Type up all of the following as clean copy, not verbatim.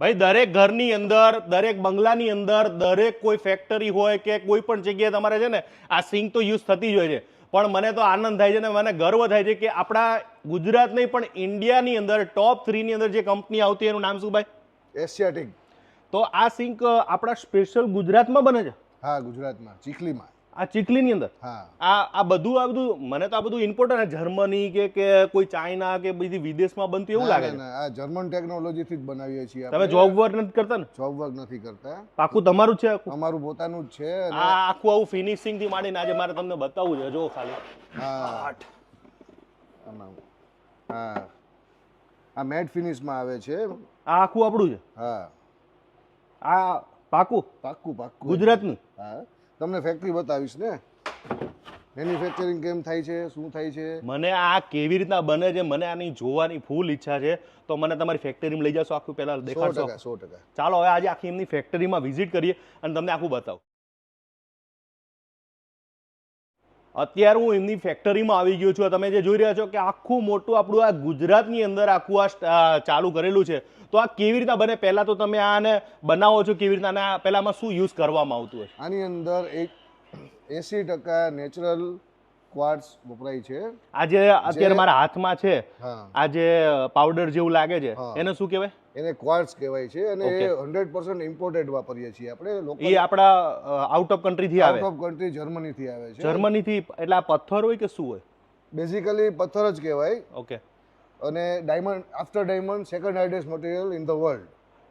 ભાઈ દરેક ઘરની અંદર, દરેક બંગલાની અંદર, દરેક કોઈ ફેક્ટરી હોય કે કોઈ પણ જગ્યાએ તમારે છે ને આ સિંક તો યુઝ થતી જ હોય છે. પણ મને તો આનંદ થાય છે ને મને ગર્વ થાય છે કે આપણા ગુજરાત નહીં પણ ઇન્ડિયાની અંદર ટોપ 3 ની અંદર જે કંપની આવતી એનું નામ શું ભાઈ? એશિયાટિક. તો આ સિંક આપણા સ્પેશિયલ ગુજરાતમાં બને છે? હા, ગુજરાતમાં ચીખલીમાં. આ ચીખલીની અંદર? હા. આ બધું મને તો આ બધું ઇમ્પોર્ટન્ટ જર્મની કે કોઈ ચાઇના કે બધી વિદેશમાં બનતું એવું લાગે છે. આ જર્મન ટેકનોલોજીથી જ બનાવીએ છીએ. તમે જોબ વર્ક નથી કરતા ને? જોબ વર્ક નથી કરતા. પાકું તમારું જ છે આખું? અમારું પોતાનું જ છે. આ આખું આવું ફિનિશિંગ થી માંડીને આજે મારે તમને બતાવવું છે. જો ખાલી હા, હા, આ મેટ ફિનિશમાં આવે છે. આ આખું આપણું છે? હા. આ પાકું પાક્કું પાક્કું ગુજરાતનું? હા, તમને ફેક્ટરી બતાવીશ ને, મેન્યુફેક્ચરિંગ કેમ થાય છે, શું થાય છે. મને આ કેવી રીતના બને છે મને આની જોવાની ફૂલ ઈચ્છા છે. તો મને તમારી ફેક્ટરીમાં લઈ જશો? આખું પહેલા દેખાડશો? 100%. ચાલો હવે આજે આખી એમની ફેક્ટરીમાં વિઝિટ કરીએ અને તમને આખું બતાવું. અત્યારે હું એમની ફેક્ટરીમાં આવી ગયો છું. તમે જે જોઈ રહ્યા છો કે આખું મોટું આપણું આ ગુજરાતની અંદર આખું આ ચાલુ કરેલું છે. તો આ કેવી રીતના બને પહેલા તો તમે આને બનાવો છો કેવી રીતના, અને પહેલામાં શું યુઝ કરવામાં આવતું હોય? આની અંદર 80% નેચરલ ક્વાર્ટઝ વપરાય છે. આ જે અત્યારે મારા હાથમાં છે, હા, આ જે પાવડર જેવું લાગે છે એને શું કહેવાય? એને ક્વાર્ટઝ કહેવાય છે અને એ 100% ઇમ્પોર્ટેડ વાપરીએ છીએ આપણે લોકો. એ આપણા આઉટ ઓફ કન્ટ્રી થી આવે? આઉટ ઓફ કન્ટ્રી, જર્મની થી આવે છે. જર્મની થી? એટલે આ પથ્થર હોય કે શું હોય? બેઝિકલી પથ્થર જ કહેવાય. ઓકે. અને diamond, after diamond second hardest material in the world.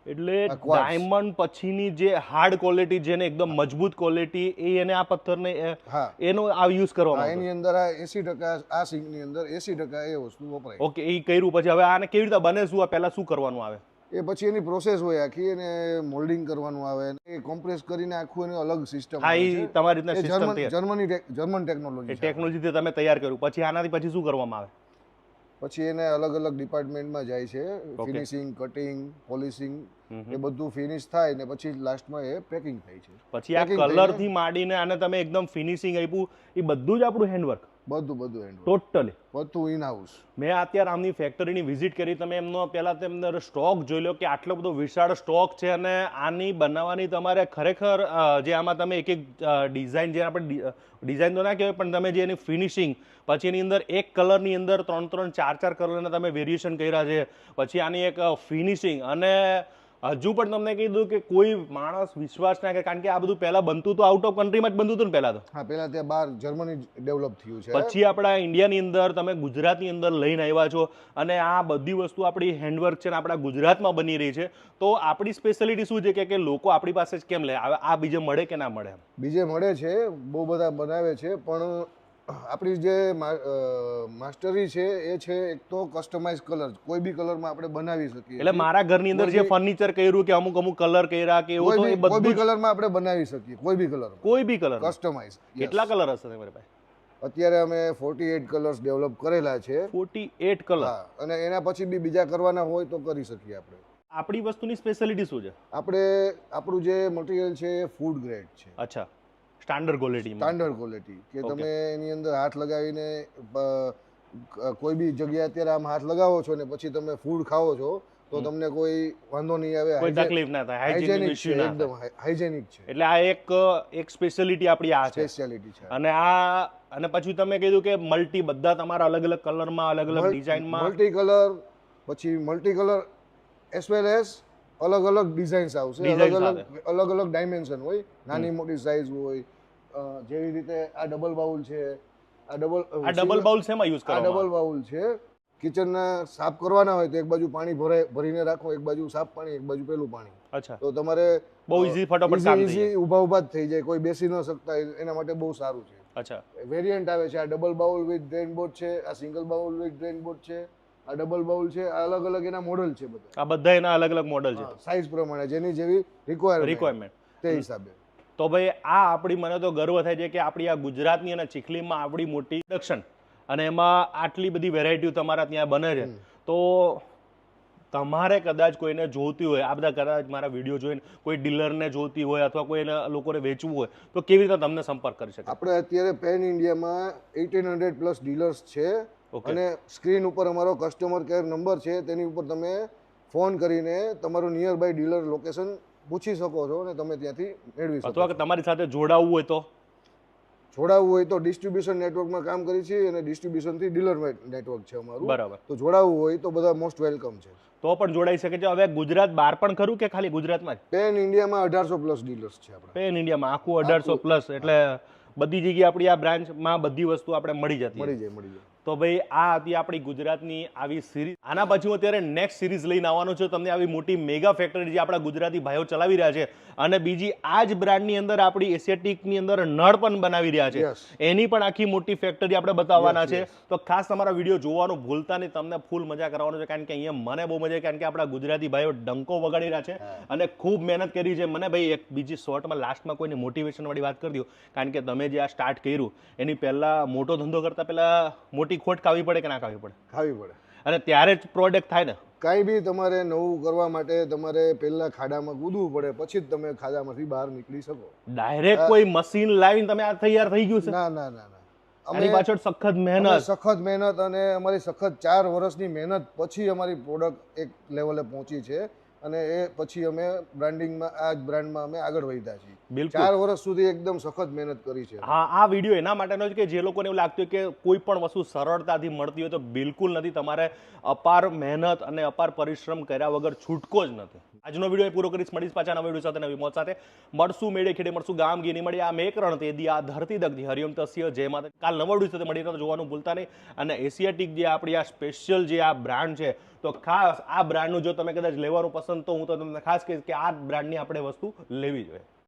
એટલે ડાયમંડ પછીની જે હાર્ડ ક્વોલિટી, જેને એકદમ મજબૂત ક્વોલિટી, એને આ પથ્થરને એનો આ યુઝ કરવામાં આવે. એની અંદર આ 80% આ સિંકની અંદર 80% એ વસ્તુ વપરાય. ઓકે, એ કર્યું પછી હવે આને કેવી રીતે બને, શું આ પહેલા શું કરવાનું આવે? એ પછી એની પ્રોસેસ હોય આખી, એને મોલ્ડિંગ કરવાનું આવે, એ કોમ્પ્રેસ કરીને આખું એનું અલગ સિસ્ટમ. હા, એ તમારી રીતના સિસ્ટમ જર્મન ટેકનોલોજી, ટેકનોલોજીથી તમે તૈયાર કર્યું. પછી આનાથી પછી શું કરવામાં આવે? પછી એને અલગ અલગ ડિપાર્ટમેન્ટમાં જાય છે. ફિનિશિંગ, કટિંગ, પોલિશિંગ, એ બધું ફિનિશ થાય ને પછી લાસ્ટમાં એ પેકિંગ થાય છે. પછી આ કલરથી માંડીને આને તમે એકદમ ફિનિશિંગ આપ્યું, એ બધું જ આપણું હેન્ડવર્ક? બધું ટોટલી બધું ઇન હાઉસ. મેં અત્યારે આમની ફેક્ટરીની વિઝિટ કરી. તમે એમનો પહેલા તેમને સ્ટોક જોઈ લો કે આટલો બધો વિશાળ સ્ટોક છે, અને આની બનાવવાની તમારે ખરેખર જે આમાં તમે એક ડિઝાઇન, જે આપણે ડિઝાઇન તો ના કહેવાય પણ તમે જે એની ફિનિશિંગ, પછી એની અંદર એક કલરની અંદર 3 4 કલરના તમે વેરિએશન કર્યા છે, પછી આની એક ફિનિશિંગ, અને હજુ પણ તમને કીધું કે કોઈ માણસ વિશ્વાસ ના કરે, કારણ કે આ બધું પહેલા બનતું તો આઉટ ઓફ કન્ટ્રીમાં જ બનતું હતું ને પહેલા તો. હા, પહેલા ત્યાં બહાર જર્મની ડેવલપ થયું છે. પછી આપણા ઇન્ડિયાની અંદર તમે ગુજરાતની અંદર લઈને આવ્યા છો, અને આ બધી વસ્તુ આપણી હેન્ડવર્ક છે ને આપણા ગુજરાતમાં બની રહી છે. તો આપણી સ્પેશિયાલિટી શું છે કે લોકો આપણી પાસે જ કેમ લે? આ બીજે મળે કે ના મળે? બીજે મળે છે, બહુ બધા બનાવે છે, પણ આપણી જે માસ્ટરી છે એ છે એક તો કસ્ટમાઇઝ કલર, કોઈ બી કલરમાં આપણે બનાવી શકીએ. એટલે મારા ઘરની અંદર જે ફર્નિચર કર્યું કે અમુક કલર કર્યા કે એવું, તો એ કોઈ બી કલરમાં આપણે બનાવી શકીએ. કોઈ બી કલર કસ્ટમાઇઝ. કેટલા કલર હશે તમારી પાસે? અત્યારે અમે 48 કલર્સ ડેવલપ કરેલા છે. 48 કલર? અને એના પછી બી બીજા કરવાના હોય તો કરી શકીએ આપણે. આપણી વસ્તુની સ્પેશિયાલિટી શું છે? આપણું જે મટીરિયલ છે એ ફૂડ ગ્રેડ છે. અચ્છા, સ્ટાન્ડર્ડ ક્વોલિટી કે તમે એની અંદર હાથ લગાવીને કોઈ બી જગ્યાએ અત્યારે આમ હાથ લગાવો છો ને પછી તમે ફૂડ ખાઓ છો તો તમને કોઈ વાંધો નહીં આવે, કોઈ તકલીફ ના થાય, હાઇજેનિક ઇશ્યુ ના થાય, એકદમ હાઇજેનિક છે. એટલે આ એક સ્પેશિયાલિટી આપણી આ છે. સ્પેશિયાલિટી છે. અને પછી તમે કીધું કે બધા તમારા અલગ અલગ કલરમાં, અલગ અલગ ડિઝાઇનમાં, multi colour as well as અલગ અલગ ડિઝાઇન્સ આવશે. અલગ અલગ ડાયમેન્શન હોય, નાની મોટી સાઇઝ હોય. જેવી રીતે આ ડબલ બાઉલ છે. આ ડબલ બાઉલ શેમાં યુઝ કરવામાં? આ ડબલ બાઉલ છે, કિચનને સાફ કરવાના હોય તો એક બાજુ પાણી ભરીને રાખો, એક બાજુ સાફ પાણી, એક બાજુ પેલું પાણી. અચ્છા, તો તમારે બહુ ઈઝી, ફટાફટ કામ થઈ જાય. ઊભા જ થઈ જાય, કોઈ બેસી ન શકતા, એના માટે બહુ સારું છે. અચ્છા, વેરિયન્ટ આવે છે. આ double bowl with drain board છે, આ single bowl with drain board છે, આ ડબલ બાઉલ છે. આ અલગ અલગ એના મોડલ છે બધા. આ બધા એના અલગ અલગ મોડલ છે, સાઇઝ પ્રમાણે, જેની જેવી રિક્વાયરમેન્ટ તે હિસાબે. તો ભાઈ આ આપણી, મને તો ગર્વ થાય છે કે આપણી આ ગુજરાતની અને ચીખલીમાં આપણી મોટી પ્રોડક્શન, અને એમાં આટલી બધી વેરાયટીઓ તમારા ત્યાં બને છે. તો તમારે કદાચ કોઈને જોઈતી હોય, આ બધા કદાચ મારા વિડીયો જોઈને કોઈ ડીલરને જોઈતી હોય અથવા કોઈને લોકોને વેચવું હોય તો કેવી રીતે તમને સંપર્ક કરી શકે? આપણે અત્યારે પેન ઇન્ડિયામાં 1800+ ડીલર્સ છે, અને સ્ક્રીન ઉપર અમારો કસ્ટમર કેર નંબર છે, તેની ઉપર તમે ફોન કરીને તમારું નિયર બાય ડીલર લોકેશન પૂછી શકો છો અને તમે ત્યાંથી મેળવી શકો અથવા કે તમારી સાથે જોડાવવું હોય તો જોડાવવું હોય તો ડિસ્ટ્રીબ્યુશન નેટવર્કમાં કામ કરી છીએ અને ડિસ્ટ્રીબ્યુશનથી ડીલર નેટવર્ક છે અમારું. બરાબર. તો જોડાવવું હોય તો બધા મોસ્ટ વેલકમ છે. તો પણ જોડાઈ શકે છે. હવે ગુજરાત બહાર પણ ખરું કે ખાલી ગુજરાતમાં જ? પેન ઇન્ડિયામાં 1800+ ડીલર્સ છે આપણા. પેન ઇન્ડિયામાં આખું 1800+, એટલે બધી જગ્યાએ આપણી આ બ્રાન્ચમાં બધી વસ્તુ આપણે મળી જતી. મળી જાય. તો ભાઈ આ હતી આપણી ગુજરાતની આવી સિરીઝ. આના પછી હું અત્યારે નેક્સ્ટ સિરીઝ લઈને આવવાનો છું તમને, આવી મોટી મેગા ફેક્ટરી જે આપણા ગુજરાતી ભાઈઓ ચલાવી રહ્યા છે, અને બીજી આ જ બ્રાન્ડની અંદર આપણી એશિયાટિકની અંદર નળ પણ બનાવી રહ્યા છે. એની પણ આખી મોટી ફેક્ટરી આપણે બતાવવાના છે. તો ખાસ તમારા વિડીયો જોવાનું ભૂલતા નહીં, તમને ફૂલ મજા કરવાનો છે, કારણ કે અહીંયા મને બહુ મજા, કારણ કે આપણા ગુજરાતી ભાઈઓ ડંકો વગાડી રહ્યા છે અને ખૂબ મહેનત કરી છે. મને ભાઈ એક બીજી શોર્ટમાં લાસ્ટમાં કોઈને મોટિવેશન વાળી વાત કરી દો, કારણ કે તમે જે આ સ્ટાર્ટ કર્યું એની પહેલા મોટો ધંધો કરતા પહેલા મોટી ખોટ ખાવી પડે કે ના ખાવી પડે? ખાવી પડે. અને ત્યારે જ પ્રોડક્ટ થાય ને. કાંઈ બી તમારે નવું કરવા માટે તમારે પહેલા ખાડામાં કૂદવું પડે, પછી જ તમે ખાડામાંથી બહાર નીકળી શકો. ડાયરેક્ટ કોઈ મશીન લાવીને તમે આ તૈયાર થઈ ગયું છે? ના. આની પાછળ સખત મહેનત અને અમારી સખત 4 વર્ષની મહેનત પછી અમારી પ્રોડક્ટ એક લેવલે પહોંચી છે, અને એ પછી અમે બ્રાન્ડિંગમાં આ જ બ્રાન્ડમાં અમે આગળ વધ્યા છીએ. બિલકુલ 4 વર્ષ સુધી એકદમ સખત મહેનત કરી છે. હા, આ વિડીયો એના માટેનો છે કે જે લોકોને એવું લાગતું હોય કે કોઈ પણ વસ્તુ સરળતાથી મળતી હોય, તો બિલકુલ નથી. તમારે અપાર મહેનત અને અપાર પરિશ્રમ કર્યા વગર છૂટકો જ નથી. આજનો વિડીયો પૂરો કરીશ. મળીશ પાછા નવા વિડીયો સાથે, નવી મોજ સાથે. મળશું મેળે ખેડે, મળશું ગામ ગીની મળી. આ મેકરણ તેદી આ ધરતી દગધી હરિયમ તસ્ય જય માતા. કાલ નવા વિડીયો સાથે મળી તો જોવાનું ભૂલતા નહીં. અને એશિયાટિક જે આપણી આ સ્પેશિયલ જે આ બ્રાન્ડ છે, તો ખાસ આ બ્રાન્ડનું જો તમે કદાચ લેવાનું પસંદ, તો હું તો તમને ખાસ કહીશ કે આ બ્રાન્ડની આપણે વસ્તુ લેવી જોઈએ.